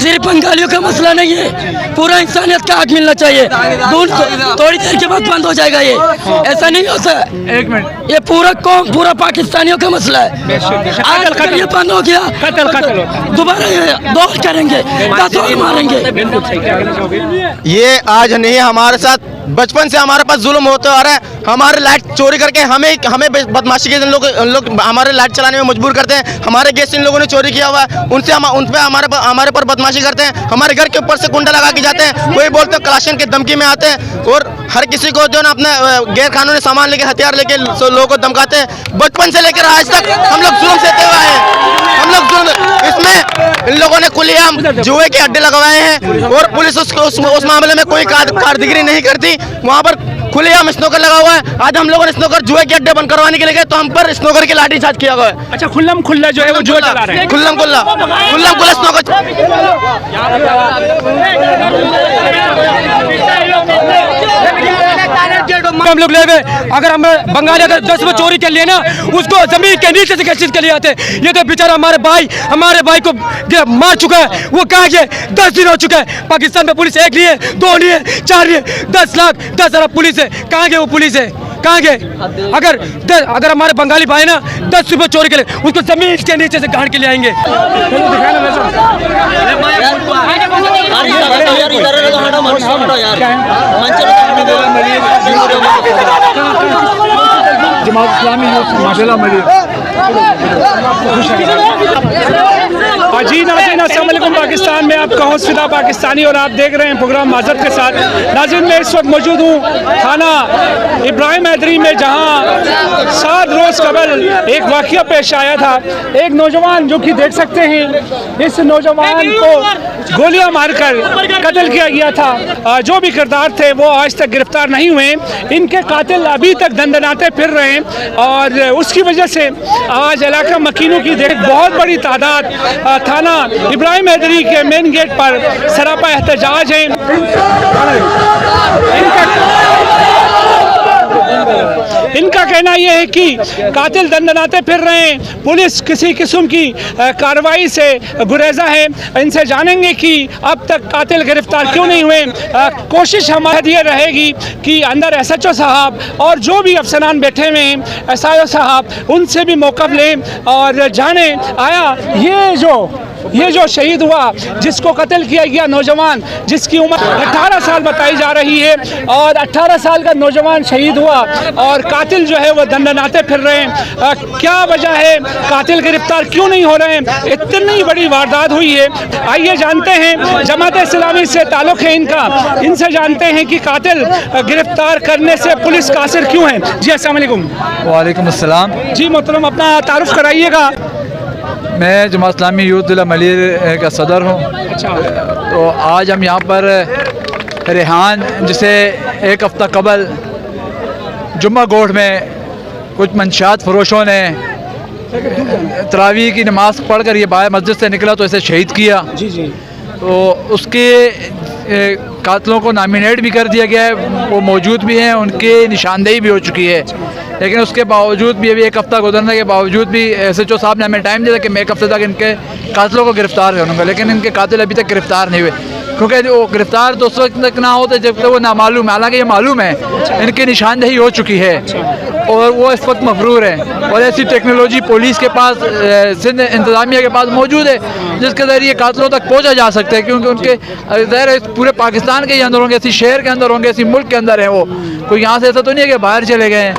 सिर्फ बंगालियों का मसला नहीं है, पूरा इंसानियत का हक मिलना चाहिए। थोड़ी देर के बाद बंद हो जाएगा ये, ऐसा नहीं होता। एक मिनट, ये पूरा कौम, पूरा पाकिस्तानियों का मसला है। आज अगर ये बंद हो गया, दोबारा दौड़ करेंगे, 10 और मारेंगे। ये आज नहीं, हमारे साथ बचपन से हमारे पास जुल्म होता आ रहा है। हमारे लाइट चोरी करके हमें बदमाशी के लोग हमारे लाइट चलाने में मजबूर करते हैं। हमारे गैस इन लोगों ने चोरी किया हुआ है, उन पे हमारे पर बदमाशी करते हैं। हमारे घर के ऊपर से कुंडा लगा के जाते हैं, कोई बोलते हैं कलाशन की धमकी में आते हैं, और हर किसी को जो ना अपने गैर कानूनी सामान लेके, हथियार लेके लोगों को धमकाते हैं। बचपन से लेकर आज तक हम लोग जुल्म सहते हुए हैं। हम लोग इसमें इन लोगों ने खुलेआम जुए के अड्डे लगवाए हैं, और पुलिस उस मामले में कोई कारदगिरी नहीं करती। वहाँ पर खुलेआम स्नोकर लगा हुआ है। आज हम लोगों ने स्नोकर जुए के अड्डे बंद करवाने के लिए गए तो हम पर स्नोकर की लाठीचार्ज किया गया है। अच्छा, खुल्ला जो है वो जुआ चला रहे हैं। खुल्ला स्नोकर। हम लोग ले गए, अगर हम बंगाली अगर 10 रुपये चोरी कर लिए ना, उसको जमीन के नीचे से कैसे के लिए आते। ये तो बेचारा हमारे भाई को मार चुका है, वो कहाँ गए? 10 दिन हो चुका है। पाकिस्तान में पुलिस 1 नहीं है, 2 नहीं है, 4 नहीं है, 10 लाख 10 अरब पुलिस है। कहाँ गए वो पुलिस है? कहाँ गए? अगर हमारे बंगाली भाई ना 10 रुपये चोरी के लिए, उसको जमीन के नीचे से गाड़ के ले आएंगे। जमात इस्लामी माशाल्लाह जी नाज़रीन, अस्सलाम वालेकुम। पाकिस्तान में आपका हौस फिदा पाकिस्तानी और आप देख रहे हैं प्रोग्राम माज़रत के साथ। नाज़रीन, मैं इस वक्त मौजूद हूँ थाना इब्राहिम हैदरी में, जहाँ 7 रोज़ कबल एक वाक़या पेश आया था। एक नौजवान जो कि देख सकते हैं, इस नौजवान को गोलियां मारकर कत्ल किया गया था। जो भी किरदार थे वो आज तक गिरफ्तार नहीं हुए। इनके कातिल अभी तक दंदनाते फिर रहे हैं, और उसकी वजह से आज इलाका मकीनों की बहुत बड़ी तादाद थाना इब्राहिम हैदरी के मेन गेट पर सरापा एहतजाज है। इनका कहना यह है कि कातिल दंदनाते फिर रहे हैं, पुलिस किसी किस्म की कार्रवाई से गुरेजा है। इनसे जानेंगे कि अब तक कातिल गिरफ्तार क्यों नहीं हुए। कोशिश हमारी ये रहेगी कि अंदर SHO साहब और जो भी अफसरान बैठे हुए हैं, SIO साहब, उनसे भी मौक़िफ़ लें और जाने आया ये जो शहीद हुआ, जिसको कत्ल किया गया नौजवान, जिसकी उम्र 18 साल बताई जा रही है, और 18 साल का नौजवान शहीद हुआ और कातिल जो है वो दंदनाते फिर रहे हैं। क्या वजह है, कातिल गिरफ्तार क्यों नहीं हो रहे हैं? इतनी बड़ी वारदात हुई है। आइए जानते हैं, जमात इस्लामी से ताल्लुक़ है इनका, इनसे जानते हैं कि कातिल गिरफ्तार करने से पुलिस कासिर क्यों है। जी अस्सलाम वालेकुम। वालेकुम अस्सलाम। जी मोहतरम, अपना तारुफ कराइएगा। मैं जमात इस्लामी यूथ ज़िला मलिर का सदर हूँ। अच्छा। तो आज हम यहाँ पर रेहान, जिसे एक हफ़्ता कबल जुम्मा गोठ में कुछ मंशात फरोशों ने तरावी की नमाज़ पढ़कर ये बाहर मस्जिद से निकला तो इसे शहीद किया। जी जी। तो उसके कातलों को नामिनेट भी कर दिया गया है, वो मौजूद भी हैं, उनकी निशानदेही भी हो चुकी है। लेकिन उसके बावजूद भी अभी 1 हफ़्ता गुजरने के बावजूद भी SHO साहब ने हमें टाइम दिया कि मैं 1 हफ़्ते तक इनके कातलों को गिरफ़्तार करूँगा, लेकिन इनके कातिल अभी तक गिरफ़्तार नहीं हुए। क्योंकि वो गिरफ़्तार तो उस वक्त तक ना होते जब तक वो नामालूम है। हालांकि ये मालूम है, इनकी निशानदेही हो चुकी है और वो इस वक्त मफरूर है, और ऐसी टेक्नोलॉजी पुलिस के पास, सिंध इंतज़ामिया के पास मौजूद है जिसके ज़रिए कातलों तक पहुँचा जा सकता है। क्योंकि उनके ज़ाहिर पूरे पाकिस्तान के ही अंदर होंगे, इसी शहर के अंदर होंगे, इसी मुल्क के अंदर है। वो कोई यहाँ से ऐसा तो नहीं है कि बाहर चले गए हैं।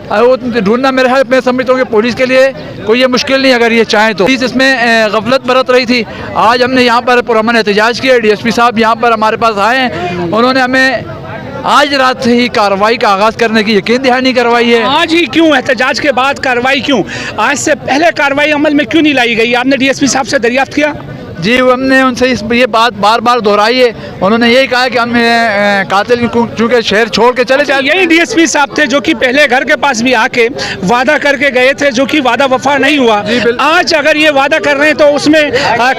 वो ढूंढना मेरे ख्याल मैं समझता हूँ कि पुलिस के लिए कोई ये मुश्किल नहीं, अगर ये चाहें तो। पुलिस इसमें गफलत बरत रही थी। आज हमने यहाँ पर पुरअमन एहतजाज किया। DSP साहब यहाँ पर हमारे पास आए हैं, उन्होंने हमें आज रात से ही कार्रवाई का आगाज़ करने की यकीन दहानी करवाई है। आज ही क्यों? एहतजाज के बाद कार्रवाई क्यों? आज से पहले कार्रवाई अमल में क्यों नहीं लाई गई? आपने DSP साहब से दरियाफ्त किया? जी, हमने उनसे ये बात बार बार दोहराई है। उन्होंने यही कहा कि हम कातिल चूँकि शहर छोड़ के चले जाए। यही DSP साहब थे जो कि पहले घर के पास भी आके वादा करके गए थे, जो कि वादा वफा नहीं हुआ। आज अगर ये वादा कर रहे हैं तो उसमें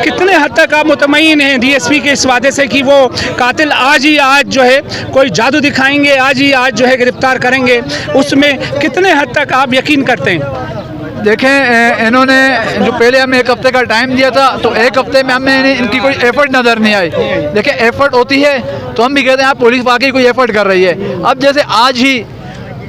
कितने हद तक आप मुतमईन हैं DSP के इस वादे से कि वो कातिल आज ही आज जो है कोई जादू दिखाएंगे, आज ही आज जो है गिरफ्तार करेंगे? उसमें कितने हद तक आप यकीन करते हैं? देखें इन्होंने जो पहले हमें एक हफ्ते का टाइम दिया था, तो एक हफ्ते में हमें इनकी कोई एफर्ट नज़र नहीं आई। देखें एफर्ट होती है तो हम भी कहते हैं पुलिस वाकई कोई एफर्ट कर रही है। अब जैसे आज ही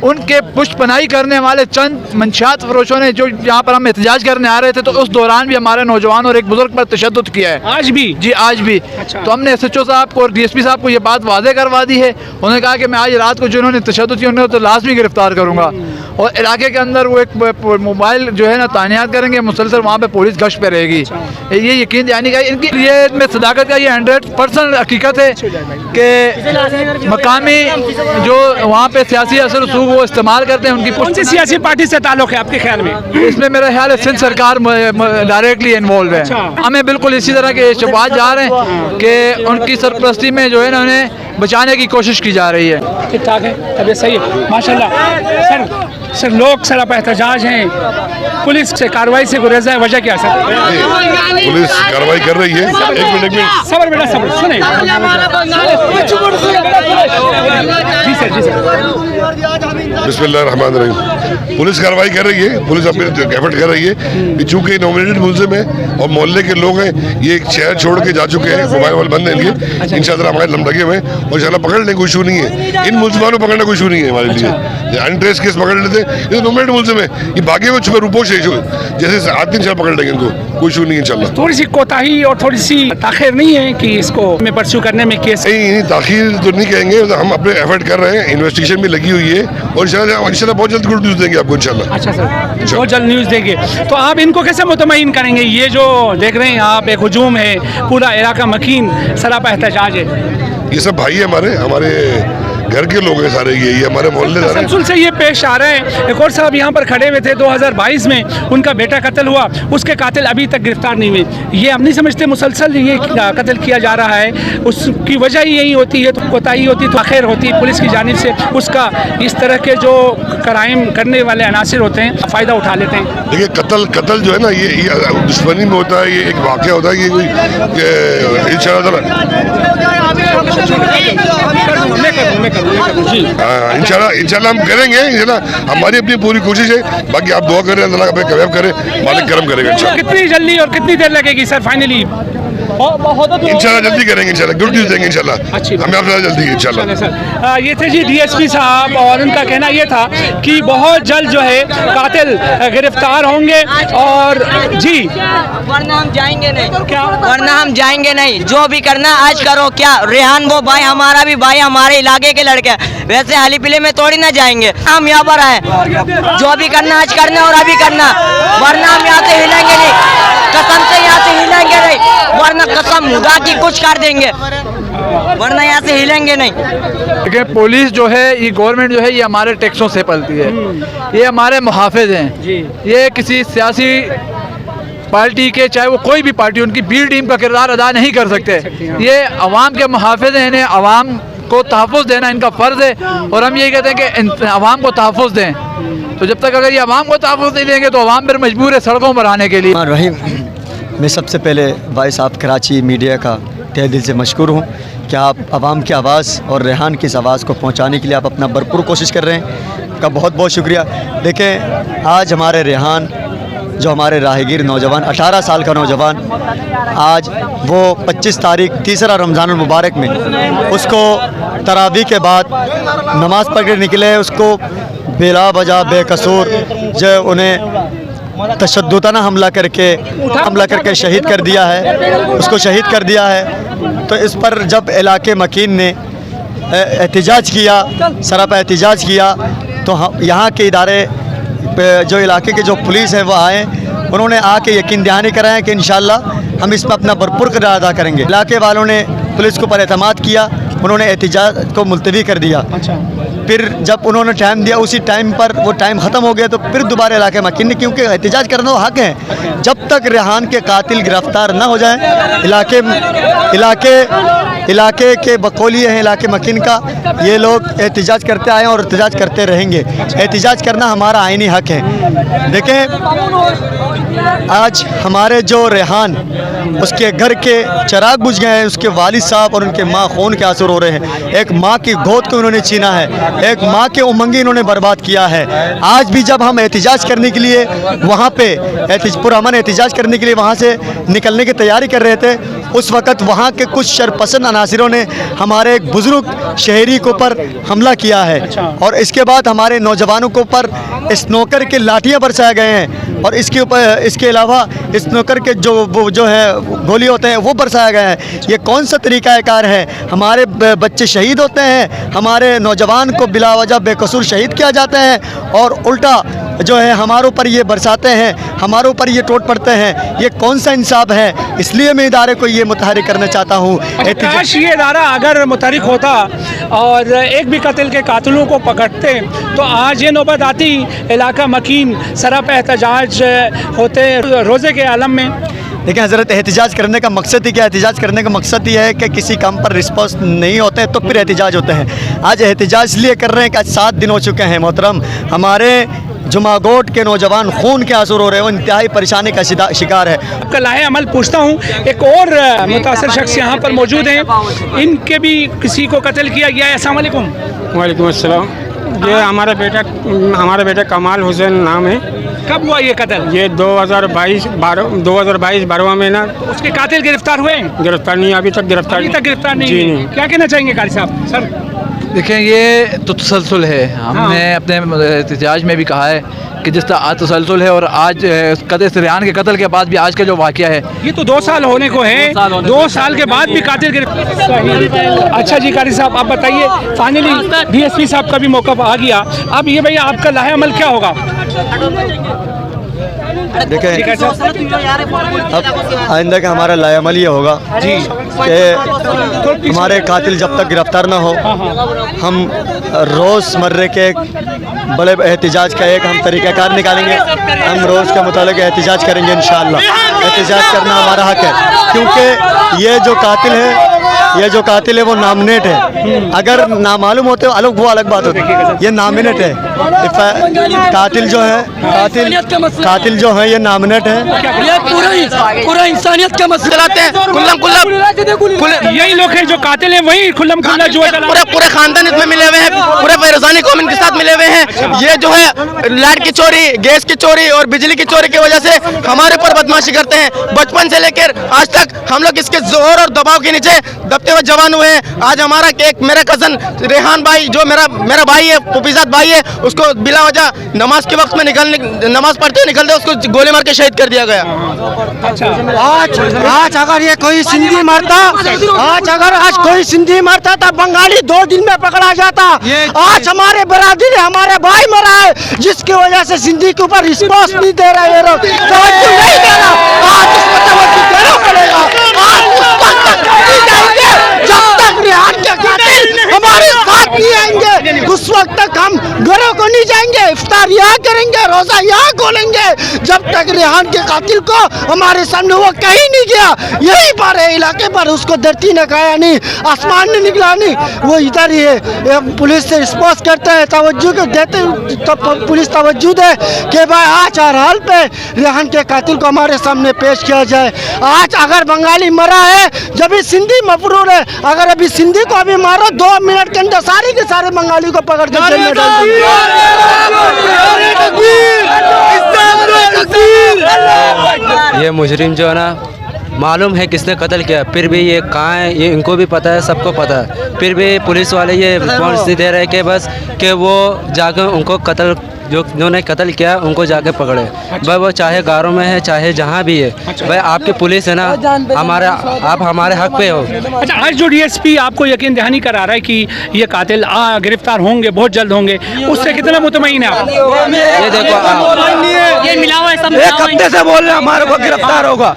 उनके पुष्पनाई करने वाले चंद मंशियात फरोशों ने जो यहाँ पर हम एहतजाज करने आ रहे थे, तो उस दौरान भी हमारे नौजवान और एक बुजुर्ग पर तशद्दुद किया है। आज भी? जी आज भी। अच्छा। तो हमने SHO साहब को और DSP साहब को ये बात वाज़े करवा दी है। उन्होंने कहा कि मैं आज रात को जिन्होंने तशद्दुद किया उन्हें तो लाजमी गिरफ्तार करूँगा, और इलाके के अंदर वो एक मोबाइल जो है ना तानियात करेंगे, मुसलसल वहाँ पे पुलिस गश्त पे रहेगी। ये यकीन दहानी का इनकी ये में सदाकत का ये 100% हकीकत है कि मकामी जो वहाँ पे सियासी असर रसूख वो इस्तेमाल करते हैं। उनकी कौन सी सियासी पार्टी से ताल्लुक है आपके ख्याल में? इसमें मेरा ख्याल है सिंध सरकार डायरेक्टली इन्वॉल्व है। हमें बिल्कुल इसी तरह के शबात जा रहे हैं कि उनकी सरपरस्ती में जो है ना उन्हें बचाने की कोशिश की जा रही है। ठीक ठाक है, तबीयत सही है माशाल्लाह। सर लोग सरापा एहतजाज हैं, पुलिस से कार्रवाई से गुरेजा है, वजह क्या है सर? पुलिस कार्रवाई कर रही है। एक मिनट सबर बेटा सबर, सुने जी सर जी सर। बिस्मिल्लाहिर्रहमानिर्रहीम। पुलिस कार्रवाई कर रही है, पुलिस अपने एफर्ट कर रही है कि चूँकि नॉमिनेटेड मुलजिम है और मोहल्ले के लोग हैं, ये शहर छोड़ के जा चुके हैं, मोबाइल वोबाइल बंद है इनके, इंशाअल्लाह हमारे लम लगे हुए हैं और इंशाअल्लाह पकड़ने कोई इशू नहीं है। इन मुलजिमानों पकड़ना कोई इशू नहीं है हमारे लिए। अनट्रेस केस पकड़ लेते, ये तो नॉमिनेटेड मुलजिम है, ये भागे हुए छुपे रूपोश है, जैसे आते इंशाअल्लाह पकड़ लेंगे इनको, कोई इशू नहीं है इंशाअल्लाह। थोड़ी सी कोताही और थोड़ी सी ताखिर नहीं है कि इसको में परस्यू करने में केस? नहीं ताखिर तो नहीं कहेंगे, तो हम अपने एफर्ट कर रहे हैं, इन्वेस्टिगेशन भी लगी हुई है और इंशाल्लाह बहुत जल्द गुड न्यूज़ देंगे आपको इंशाल्लाह। अच्छा सर, बहुत जल्द न्यूज़ देंगे। तो आप इनको कैसे मुतमईन करेंगे? ये जो देख रहे हैं आप, एक हुजूम है, पूरा इलाका मकीन सरापा एहतजाज है। ये सब भाई है हमारे घर के लोग हैं सारे, ये हमारे मोहल्ले सारे। तसलसल से ये पेश आ रहे हैं। एक और साहब यहाँ पर खड़े हुए थे, 2022 में उनका बेटा कत्ल हुआ, उसके कातिल अभी तक गिरफ्तार नहीं हुए। ये हम नहीं समझते मुसलसल ये कत्ल किया जा रहा है, उसकी वजह ही यही होती है, तो कोताही होती तो आखिर होती पुलिस की जानिब से, उसका इस तरह के जो क्राइम करने वाले अनासिर होते हैं फ़ायदा उठा लेते हैं। देखिए कत्ल जो है ना ये दुश्मनी में होता है, ये एक वाक़या होता है, ये कोई इंशाल्लाह हम करेंगे, हमारी अपनी पूरी कोशिश है। बाकी आप दुआ करें, अल्लाह कामयाब करे, मालिक करम करेगा इंशाल्लाह। कितनी जल्दी और कितनी देर लगेगी सर फाइनली? इंशाल्लाह जल्दी करेंगे, इंशाल्लाह गुड न्यूज़ देंगे इंशाल्लाह, हमें आपसे जल्दी इंशाल्लाह। ये थे जी DSP साहब, और उनका कहना ये था कि बहुत जल्द जो है कातिल गिरफ्तार होंगे और जी वरना हम जाएंगे नहीं। क्या? वरना हम जाएंगे नहीं, जो भी करना आज करो। क्या रेहान वो भाई, हमारा भी भाई, हमारे इलाके के लड़के, वैसे हाली पिले में थोड़ी ना जाएंगे। हम यहाँ पर आए, जो भी करना आज करना और अभी करना, वरना हम यहाँ से हिलेंगे नहीं, कसम से यहाँ से हिलेंगे नहीं, वरना कसम खुदा की कुछ कर देंगे, वरना यहाँ से हिलेंगे नहीं। देखिए पुलिस जो है, ये गवर्नमेंट जो है, ये हमारे टैक्सों से पलती है, ये हमारे मुहाफिज हैं। ये किसी सियासी पार्टी के, चाहे वो कोई भी पार्टी, उनकी बी टीम का किरदार अदा नहीं कर सकते। ये अवाम के मुहाफिज हैं, इन्हें अवाम को तहफ़्फ़ुज़ देना इनका फ़र्ज़ है, और हम यही कहते हैं कि अवाम को तहफ़्फ़ुज़ दें। तो जब तक अगर ये अवाम को तहफ़्फ़ुज़ नहीं देंगे तो अवाम फिर मजबूर है सड़कों पर आने के लिए। रहीम, मैं सबसे पहले वॉइस ऑफ कराची मीडिया का तहे दिल से मशकूर हूँ कि आप आवाम की आवाज़ और रेहान की इस आवाज़ को पहुँचाने के लिए आप अपना भरपूर कोशिश कर रहे हैं, आपका बहुत बहुत शुक्रिया। देखें आज हमारे रेहान जो हमारे राहगीर नौजवान, 18 साल का नौजवान, आज वो 25 तारीख तीसरा रमज़ान मुबारक में उसको तरावी के बाद नमाज़ पढ़ के निकले, उसको बेला वजह बेकसूर जो उन्हें तशद्दुदाना हमला करके शहीद कर दिया है, उसको शहीद कर दिया है। तो इस पर जब इलाके मकीन ने एहतजाज किया, सरापा एहतजाज किया, तो हम यहाँ के इदारे जो इलाके के जो पुलिस है वो आए, उन्होंने आके यकीन दहानी कराया कि इंशाअल्लाह हम इस पर अपना भरपूर किरदार अदा करेंगे। इलाके वालों ने पुलिस के ऊपर एतमाद किया, उन्होंने एहतजाज को मुलतवी कर दिया। फिर जब उन्होंने टाइम दिया, उसी टाइम पर वो टाइम ख़त्म हो गया, तो फिर दोबारा इलाके मकीन ने, क्योंकि एहतजाज करना वो हक़ है, जब तक रेहान के कातिल गिरफ्तार ना हो जाए, इलाके इलाके के बकौलिए हैं, इलाके मकीन का। ये लोग एहतिजाज करते आए हैं और एहतिजाज करते रहेंगे। एहतिजाज करना हमारा आईनी हक है। देखें, आज हमारे जो रेहान, उसके घर के चिराग बुझ गए हैं, उसके वालिद साहब और उनके माँ खून के आंसू रो रहे हैं। एक माँ की गोद को इन्होंने छीना है, एक माँ के उमंगी इन्होंने बर्बाद किया है। आज भी जब हम एहतिजाज करने के लिए वहाँ पे पुरअमन एहतिजाज करने के लिए वहाँ से निकलने की तैयारी कर रहे थे, उस वक़्त वहाँ के कुछ शरपसंद अनासिरों ने हमारे एक बुज़ुर्ग शहरी के ऊपर हमला किया है। और इसके बाद हमारे नौजवानों के ऊपर स्नोकर के लाठियाँ बरसाए गए हैं और इसके अलावा स्नोकर के जो है गोली होते हैं वो बरसाया गया है। ये कौन सा तरीक़ाकार है? हमारे बच्चे शहीद होते हैं, हमारे नौजवान को बिला वजह बेकसूर शहीद किया जाता है और उल्टा जो है हमारे ऊपर ये बरसाते हैं, हमारे ऊपर ये टूट पड़ते हैं। ये कौन सा इंसाफ है? इसलिए मैं इदारे को ये मुतहरिक करना चाहता हूँ। काश ये इदारा अगर मुतहरिक होता और एक भी कत्ल के कातिलों को पकड़ते तो आज ये नौबत आती, इलाका मकीन सराप एहतजाज होते रोज़े के आलम में। देखिए हज़रत, एहतिजाज करने का मकसद ही क्या? एहतिजाज करने का मकसद ये है कि किसी काम पर रिस्पॉन्स नहीं होते तो फिर एहतिजाज होते हैं। आज एहतिजाज इसलिए कर रहे हैं कि आज 7 दिन हो चुके हैं मोहतरम। हमारे जुमागोट के नौजवान खून के आंसू रो रहे हैं, वो इंतहाई परेशानी का शिकार है। आपका लाहे अमल पूछता हूँ, एक और मुतासर शख्स यहाँ पर मौजूद हैं, इनके भी किसी को कत्ल किया गया है। अस्सलाम वालेकुम। वालेकुम अस्सलाम। ये हमारा बेटा कमाल हुसैन नाम है। कब हुआ ये कत्ल? ये 2022 12वां महीना। उसके कातिल गिरफ्तार हुए? गिरफ्तार नहीं, अभी तक गिरफ्तार नहीं। जी नहीं। क्या कहना चाहेंगे कारी साहब? सर देखें, ये तो तसलसल है। हमने अपने एहतिजाज में भी कहा है कि जिस तरह आज तसलसल है और आज रेहान के कत्ल के बाद भी आज का जो वाक़या है, ये तो 2 साल होने को है, 2 साल के बाद भी कातिल गिरफ्तार। अच्छा जी कारी साहब, आप बताइए, फाइनली DSP साहब का भी मौका आ गया, अब ये भैया आपका लाहे अमल क्या होगा? देखें, अब आइंदा का हमारा लायामल ये होगा जी कि हमारे कातिल जब तक गिरफ्तार ना हो, हम रोज़मर्रे के एक बड़े एहतिजाज का एक हम तरीक़ाकार निकालेंगे। हम रोज़ के मुताबिक एहतिजाज करेंगे इंशाअल्लाह। एहतिजाज करना हमारा हक है, क्योंकि ये जो कातिल है वो नामिनेट है। अगर नामालूम होते अलग, वो अलग बात होती है। ये नामिनेट है। कातिल जो है ये नामिनेट है। ये पूरा इंसानियत का मसला चलाते हैं यही लोग हैं जो कातिल हैं, वही खुल्लम खुल्ला जो पूरे खानदान इसमें मिले हुए हैं, पूरे फैजानी कौम इनके साथ मिले हुए हैं। ये जो है लाइट की चोरी, गैस की चोरी और बिजली की चोरी की वजह से हमारे ऊपर बदमाशी करते हैं। बचपन से लेकर आज तक हम लोग इसके जोर और दबाव के नीचे दबते हुए जवान हुए हैं। आज हमारा एक मेरा कज़न रेहान भाई, जो मेरा भाई है, पुपीज़ाद भाई है, उसको बिला वजह नमाज के वक्त में नमाज पढ़ते हुए निकलते उसको गोली मार के शहीद कर दिया गया। आज अगर ये कोई सिंधी मरता, आज कोई सिंधी मरता था, बंगाली 2 दिन में पकड़ा जाता। आज हमारे बरादरी, हमारे भाई मरा है, जिसकी वजह से सिंधी के ऊपर रिस्पॉन्स नहीं दे रहा है, तवज्जो नहीं दे रहा। आज उसको तवज्जो देना पड़ेगा। आज उस वक्त तक नहीं जाएंगे जब तक रेहान के कातिल हमारे साथ नहीं आएंगे। उस वक्त तक हम घरों को नहीं जाएंगे, इफ्तार यहाँ करेंगे, रोजा यहाँ खोलेंगे, जब तक रेहान के कातिल को हमारे सामने वो कहीं नहीं गया। यही पर है इलाके पर, उसको धरती ने खाया नहीं, आसमान ने निकला नहीं, वो इधर ही है। पुलिस से रिस्पॉन्स करते हैं, तवज्जो देते, तब पुलिस तवज्जो है कि भाई आज हर हाल पे रेहान के कातिल को हमारे सामने पेश किया जाए। आज अगर बंगाली मरा है, जब भी सिंधी मफरूर है, अगर अभी सिंधी को अभी मारो 2 मिनट के अंदर सारे के सारे बंगाली को पकड़ के जेल में डाल देंगे। ये मुजरिम जो है ना, मालूम है किसने कत्ल किया, फिर भी ये कहाँ है ये इनको भी पता है, सबको पता है, फिर भी पुलिस वाले ये रिस्पॉन्स दे रहे हैं कि बस कि वो जाकर उनको कत्ल जिन्होंने कत्ल किया उनको जाके पकड़े। भाई वो चाहे गारों में है चाहे जहाँ भी है, भाई आपकी पुलिस है ना, आप हमारे हक पे हो। अच्छा, आज जो DSP आपको यकीन दहानी करा रहा है कि ये कातिल गिरफ्तार होंगे, बहुत जल्द होंगे, उससे कितना मुतमईन है आप? ये देखो, ये मिला हुआ है, सब एक हफ्ते से बोल रहे हैं हमारे को गिरफ्तार होगा।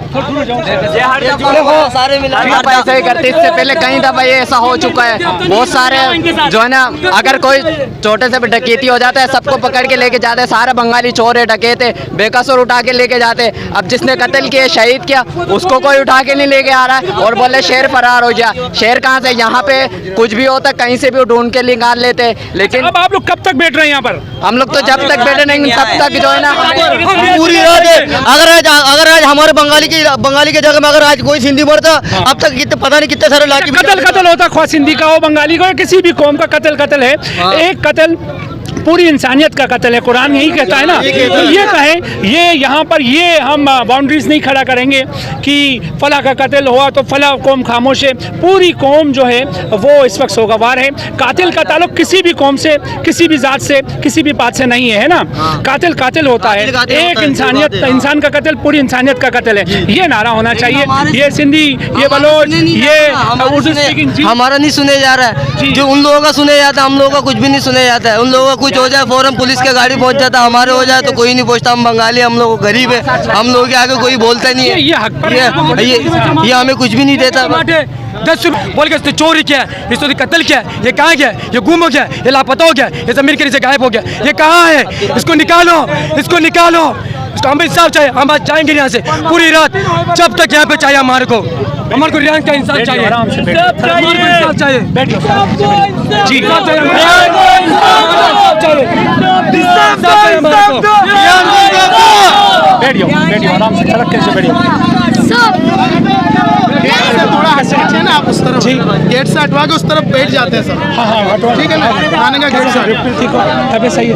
ऐसा ही करते, इससे पहले कई दफा ये ऐसा हो चुका है। बहुत सारे जो है ना, अगर कोई छोटे से भी डकैती हो जाता है, सबको पकड़ के लेके जाते, सारे बंगाली चोर है, डकैत है, बेकसूर उठा के लेके जाते। अब जिसने कत्ल किया, शहीद किया, उसको कोई उठा के नहीं लेके आ रहा है और बोले शेर फरार हो गया। शेर कहाँ से? यहाँ पे कुछ भी होता कहीं से भी ढूंढ के निकाल लेते। लेकिन अब आप लोग कब तक बैठ रहे हैं यहाँ पर? हम लोग तो जब तक बैठे नहीं तब तक जो है ना, पूरी रात अगर आज हमारे बंगाली की जगह में अगर आज कोई सिंधी मरता, अब तक कितने पता नहीं कितने सारे लाठी कत्ल होता, ख्वाह सिंधी का हो, बंगाली का हो, किसी भी कौम का कत्ल है। एक कत्ल पूरी इंसानियत का कत्ल है, कुरान यही कहता है ना। तो ये कहें, ये यहाँ पर ये हम बाउंड्रीज नहीं खड़ा करेंगे कि फला का कत्ल हुआ तो फला कौम खामोश है। पूरी कौम जो है वो इस वक्त सोगवार है। कातिल का ताल्लुक किसी भी कौम से, किसी भी जात से, किसी भी बात से नहीं है ना। कातिल होता है, एक इंसानियत, इंसान का कत्ल पूरी इंसानियत का कत्ल है। ये नारा होना चाहिए। ये सिंधी, ये बलोच, ये उर्दू स्पीकिंग हमारा नहीं सुने जा रहा है, जो उन लोगों का सुने जाता है, हम लोगों का कुछ भी नहीं सुने जाता है। उन लोगों का कुछ हो जाए फौरन पुलिस की गाड़ी पहुंच जाता, हमारे हो जाए तो कोई नहीं पहुंचता। हम बंगाली, हम लोग गरीब है, हम लोगों के आगे कोई बोलता नहीं है। ये हमें कुछ भी नहीं देता। 10 बोल के इसने चोरी किया, इसने कत्ल किया, ये कहाँ गया, ये गुम हो गया, ये लापता हो गया, ये जमीन के नीचे गायब हो गया, ये कहाँ है? इसको निकालो, इसको निकालो। इसको हमें इंसाफ चाहिए। हम आज जाएंगे यहाँ से पूरी रात, जब तक यहाँ पे चाहिए हमारे को रियान का इंसाफ चाहिए, हमारे को इंसाफ चाहिए। जी इंसाफ चाहिए, बैठियो आराम से, सड़क कैसे बैठियो। ना आप उस तरफ गेट से हटवा के उस तरफ बैठ जाते हैं सर। हाँ ठीक है ना, थाने का गेट से। अबे सही है।